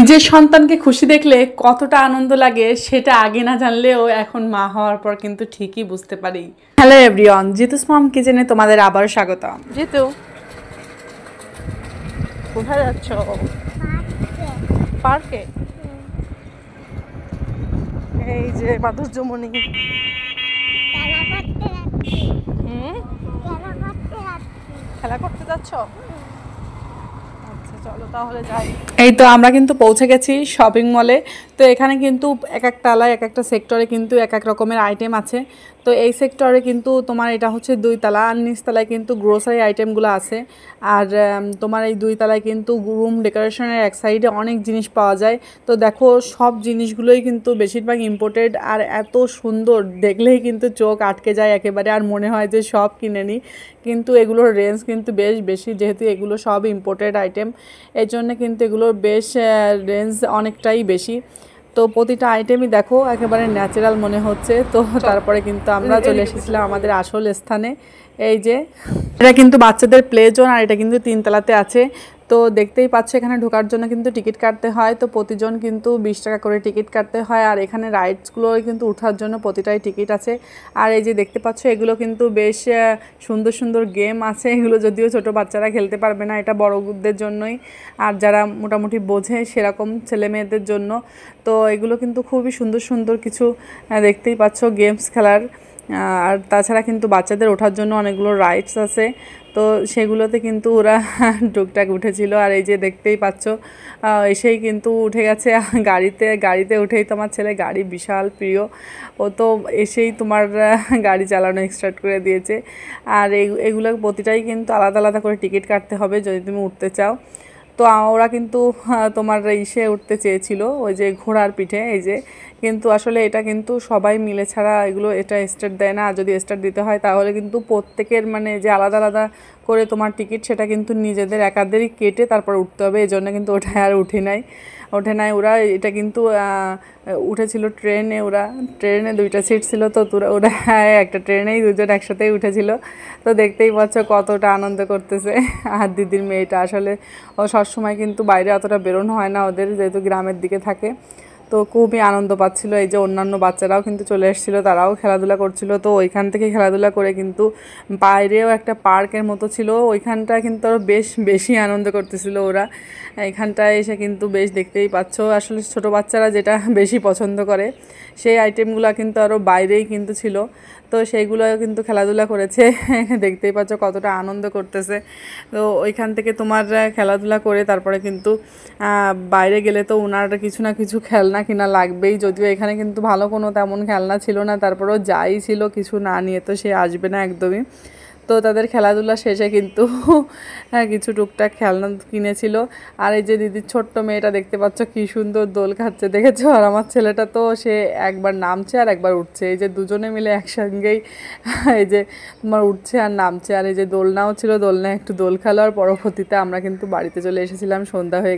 নিজের সন্তানকে খুশি দেখলে কতটা আনন্দ লাগে সেটা আগে না জানলেও এখন মা হওয়ার পর কিন্তু ঠিকই বুঝতে পারি। হ্যালো এভরিওয়ান, জিতুস মম কিচেনে তোমাদের আবারও স্বাগতম। জিতু, কোথায় যাচ্ছ? পার্কে। এই যে মাধুর্যমণি খেলা করতে যাচ্ছ? আচ্ছা চলো তাহলে যাই। এই তো আমরা কিন্তু পৌঁছে গেছি শপিং মলে। তো এখানে কিন্তু এক এক তলায় এক একটা সেক্টরে কিন্তু এক এক রকমের আইটেম আছে। তো এই সেক্টরে কিন্তু তোমার এটা হচ্ছে 2 তলা, আর নিচ তলায় কিন্তু গ্রোসারি আইটেমগুলো আছে। আর তোমার এই 2 তলায় কিন্তু রুম ডেকোরেশনের এক সাইডে অনেক জিনিস পাওয়া যায়। তো দেখো সব জিনিসগুলোই কিন্তু বেশিরভাগ ইম্পোর্টেড, আর এত সুন্দর দেখলেই কিন্তু চোখ আটকে যায় একেবারে, আর মনে হয় যে সব কিনে নিই। কিন্তু এগুলোর রেঞ্জ কিন্তু বেশ বেশি, যেহেতু এগুলো সব ইম্পোর্টেড আইটেম, এই জন্য কিন্তু এগুলোর বেশ রেঞ্জ অনেকটাই বেশি। তো প্রতিটা আইটেমই দেখো একেবারে ন্যাচারাল মনে হচ্ছে। তো তারপরে কিন্তু আমরা চলে এসেছিলাম আমাদের আসল স্থানে। এই যে এটা কিন্তু বাচ্চাদের প্লে জোন, আর এটা কিন্তু 3 তলাতে আছে। তো দেখতেই পাচ্ছ এখানে ঢোকার জন্য কিন্তু টিকিট কাটতে হয়। তো প্রতিজন কিন্তু 20 টাকা করে টিকিট কাটতে হয়, আর এখানে রাইডসগুলো কিন্তু ওঠার জন্য প্রতিটাই টিকিট আছে। আর এই যে দেখতে পাচ্ছ এগুলো কিন্তু বেশ সুন্দর সুন্দর গেম আছে। এগুলো যদিও ছোট বাচ্চারা খেলতে পারবে না, এটা বড়দের জন্যই, আর যারা মোটামুটি বোঝে সেরকম ছেলে মেয়েদের জন্য। তো এগুলো কিন্তু খুবই সুন্দর সুন্দর কিছু দেখতেই পাচ্ছ গেমস খেলার। আর তাছাড়া কিন্তু বাচ্চাদের ওঠার জন্য অনেকগুলো রাইডস আছে। তো সেগুলোতে কিন্তু ওরা টুকটাক উঠেছিল। আর এই যে দেখতেই পাচ্ছ এসেই কিন্তু উঠে গেছে গাড়িতে উঠেই তোমার ছেলে গাড়ি বিশাল প্রিয়। ও তো এসেই তোমার গাড়ি চালানো স্টার্ট করে দিয়েছে। আর এগুলো প্রতিটাই কিন্তু আলাদা আলাদা করে টিকিট কাটতে হবে যদি তুমি উঠতে চাও। তো ওরা কিন্তু তোমার ইসে উঠতে চেয়েছিল, ওই যে ঘোড়ার পিঠে, এই যে, কিন্তু আসলে এটা কিন্তু সবাই মিলে ছাড়া এগুলো এটা স্টার্ট দেয় না। আর যদি স্টার্ট দিতে হয় তাহলে কিন্তু প্রত্যেকের মানে যে আলাদা আলাদা করে তোমার টিকিট, সেটা কিন্তু নিজেদের একাদেরই কেটে তারপর উঠতে হবে। এই জন্য কিন্তু ওঠায় আর ওঠে নাই ওরা। এটা কিন্তু উঠেছিল ট্রেনে, ওরা ট্রেনে 2টা সিট ছিল। তো ওরা একটা ট্রেনেই 2জন একসাথেই উঠেছিল। তো দেখতেই পাচ্ছ কতটা আনন্দ করতেছে। আর দিদির মেয়েটা আসলে ও সবসময় কিন্তু বাইরে অতটা বেরোনো হয় না ওদের, যেহেতু গ্রামের দিকে থাকে। তো খুবই আনন্দ পাচ্ছিল। এই যে অন্যান্য বাচ্চারাও কিন্তু চলে এসেছিলো, তারাও খেলাধুলা করছিল। তো ওইখান থেকে খেলাধুলা করে কিন্তু বাইরেও একটা পার্কের মতো ছিল, ওইখানটা কিন্তু আরও বেশ বেশি আনন্দ করতেছিল ওরা। এখানটায় এসে কিন্তু বেশ দেখতেই পাচ্ছ আসলে ছোটো বাচ্চারা যেটা বেশি পছন্দ করে সেই আইটেমগুলো কিন্তু আরও বাইরেই কিন্তু ছিল। তো সেইগুলো কিন্তু খেলাধুলা করেছে। দেখতেই পাচ্ছ কতটা আনন্দ করতেছে। তো ওইখান থেকে তোমার খেলাধুলা করে তারপরে কিন্তু বাইরে গেলে তো ওনার কিছু না কিছু খেলনা কিনা লাগবেই। যদিও এখানে কিন্তু ভালো কোনো তেমন খেলনা ছিল না, তারপরেও যাই ছিল কিছু না নিয়ে তো সে আসবে না একদমই। তো তাদের খেলাধুলা শেষে কিন্তু কিছু টুকটাক খেলনা কিনেছিল। আর এই যে দিদির ছোট্ট মেয়েটা দেখতে পাচ্ছ কি সুন্দর দোল খাচ্ছে, দেখেছো? আর আমার ছেলেটা তো সে একবার নামছে আর একবার উঠছে, এই যে দুজনে মিলে একসঙ্গেই এই যে তোমার উঠছে আর নামছে। আর এই যে দোলনাও ছিল, দোলনায় একটু দোল খেলো। আর পরবর্তীতে আমরা কিন্তু বাড়িতে চলে এসেছিলাম, সন্ধ্যা হয়ে